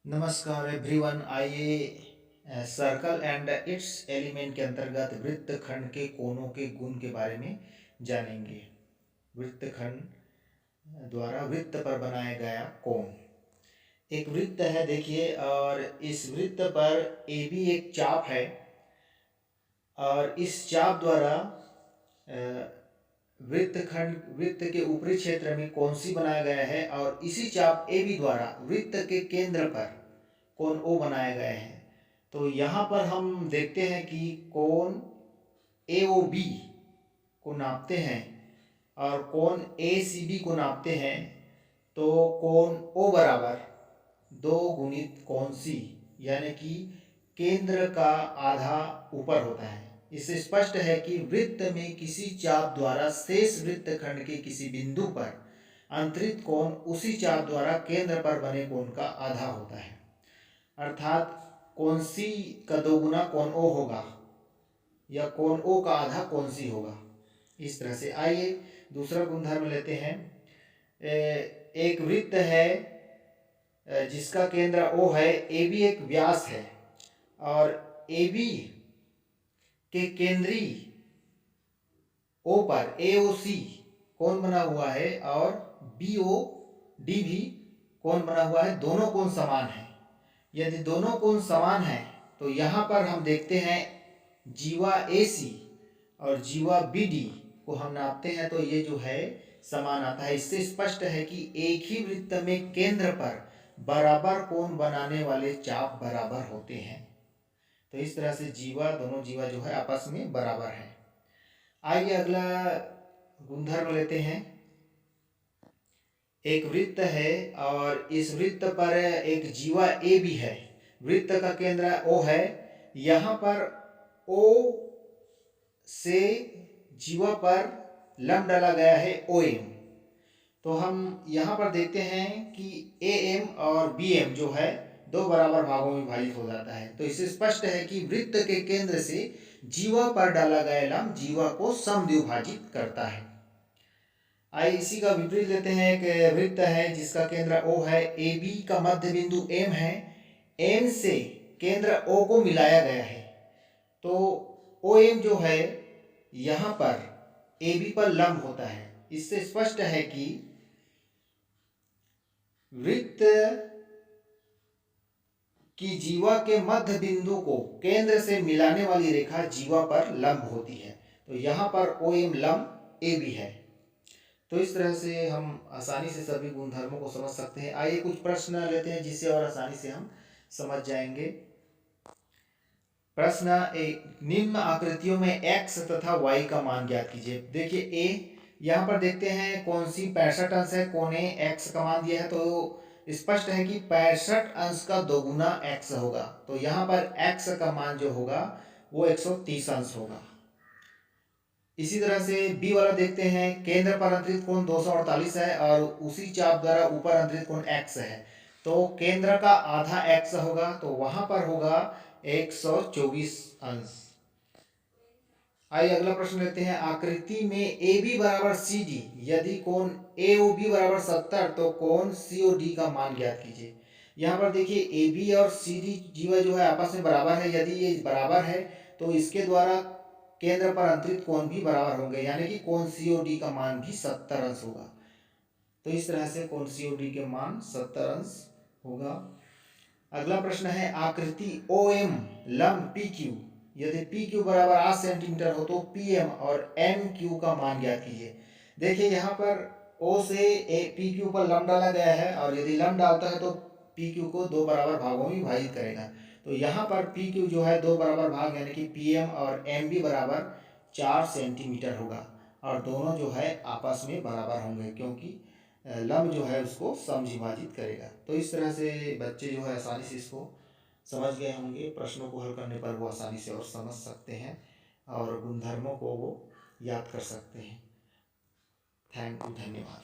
नमस्कार एवरीवन। आइए circle and it's element के अंतर्गत वृत्तखंड के कोनों के गुण के बारे में जानेंगे। वृत्तखंड द्वारा वृत्त पर बनाया गया कोण। एक वृत्त है देखिए, और इस वृत्त पर ए बी एक चाप है, और इस चाप द्वारा वृत्त के ऊपरी क्षेत्र में कोण सी बनाया गया है, और इसी चाप ए बी द्वारा वृत्त के केंद्र पर कोण ओ बनाया गया है। तो यहाँ पर हम देखते हैं कि कोण ए ओ बी को नापते हैं और कोण ए सी बी को नापते हैं, तो कोण ओ बराबर 2 गुणित कोण सी, यानी कि केंद्र का आधा ऊपर होता है। इससे स्पष्ट है कि वृत्त में किसी चाप द्वारा शेष वृत्तखंड के किसी बिंदु पर अंतरित कोण उसी चाप द्वारा केंद्र पर बने कोण का आधा होता है, अर्थात कोण सी का 2 गुना कोण ओ होगा, या कोण ओ का आधा कोण सी होगा। इस तरह से आइए दूसरा गुणधर्म लेते हैं। एक वृत्त है जिसका केंद्र ओ है, ए बी एक व्यास है, और ए बी के केंद्रीय ओ पर ए ओ सी कोण बना हुआ है, और बी ओ डी भी कोण बना हुआ है। दोनों कोण समान है। यदि दोनों कोण समान है तो यहाँ पर हम देखते हैं जीवा ए सी और जीवा बी डी को हम नापते हैं, तो ये जो है समान आता है। इससे स्पष्ट है कि एक ही वृत्त में केंद्र पर बराबर कोण बनाने वाले चाप बराबर होते हैं। तो इस तरह से दोनों जीवा जो है आपस में बराबर है। आइए अगला गुणधर्म लेते हैं। एक वृत्त है और इस वृत्त पर एक जीवा ए भी है। वृत्त का केंद्र ओ है। यहाँ पर ओ से जीवा पर लंब डाला गया है ओ एम। तो हम यहाँ पर देखते हैं कि ए एम और बी एम जो है 2 बराबर भागों में विभाजित हो जाता है। तो इससे स्पष्ट है कि वृत्त के केंद्र से जीवा पर डाला गया लंब जीवा को समद्विभाजित करता है। आइए इसी का विपरीत लेते हैं। एक वृत्त है जिसका केंद्र ओ है, ए बी का मध्य बिंदु एम है, एम से केंद्र ओ को मिलाया गया है। तो ओ एम जो है यहाँ पर ए बी पर लंब होता है। इससे स्पष्ट है कि वृत्त की जीवा के मध्य बिंदु को केंद्र से मिलाने वाली रेखा जीवा पर लंब होती है। तो यहाँ पर ओ एम लंब ए बी है। तो इस तरह से हम आसानी से सभी गुणधर्मों को समझ सकते हैं। आइए कुछ प्रश्न लेते हैं जिससे और आसानी से हम समझ जाएंगे। प्रश्न एक, निम्न आकृतियों में x तथा y का मान ज्ञात कीजिए। देखिए ए, यहाँ पर देखते हैं कौन सी 65 अंश है, कोने x का मान दिया है, तो स्पष्ट है कि 65 अंश का 2 गुना x होगा। तो यहाँ पर x का मान जो होगा वो 130 अंश होगा। इसी तरह से बी वाला देखते हैं, केंद्र पर अंतरित कोण 248 है और उसी चाप द्वारा ऊपर अंतरित कोण x है। तो केंद्र का आधा x होगा, तो वहां पर होगा 124 अंश। आइए अगला प्रश्न लेते हैं। आकृति में ए बी बराबर सी डी, यदि कोण ए ओ बी बराबर 70 तो कोण सी ओ डी का मान ज्ञात कीजिए। यहाँ पर देखिए ए बी और सी डी जीवा जो है आपस में बराबर है। यदि ये बराबर है तो इसके द्वारा केंद्र पर अंतरित कोण भी बराबर होंगे, यानी कि कोण सी ओ डी का मान भी 70 अंश होगा। तो इस तरह से कोण सी ओ डी के मान 70 अंश होगा। अगला प्रश्न है, आकृति ओ एम लंब पी क्यू, यदि पी क्यू बराबर 8 सेंटीमीटर हो तो पी एम और एम क्यू का मान ज्ञात कीजिए। देखिए यहाँ पर ओ से पी क्यू पर लंब डाला गया है, और यदि लंब डालता है तो पी क्यू को 2 बराबर भागों में विभाजित करेगा। तो यहाँ पर पी क्यू जो है 2 बराबर भाग, यानी कि पी एम और एम भी बराबर 4 सेंटीमीटर होगा, और दोनों जो है आपस में बराबर होंगे, क्योंकि लंब जो है उसको समविभाजित करेगा। तो इस तरह से बच्चे जो है आसानी से इसको समझ गए होंगे। प्रश्नों को हल करने पर वो आसानी से और समझ सकते हैं और गुणधर्मों को वो याद कर सकते हैं। धन्यवाद।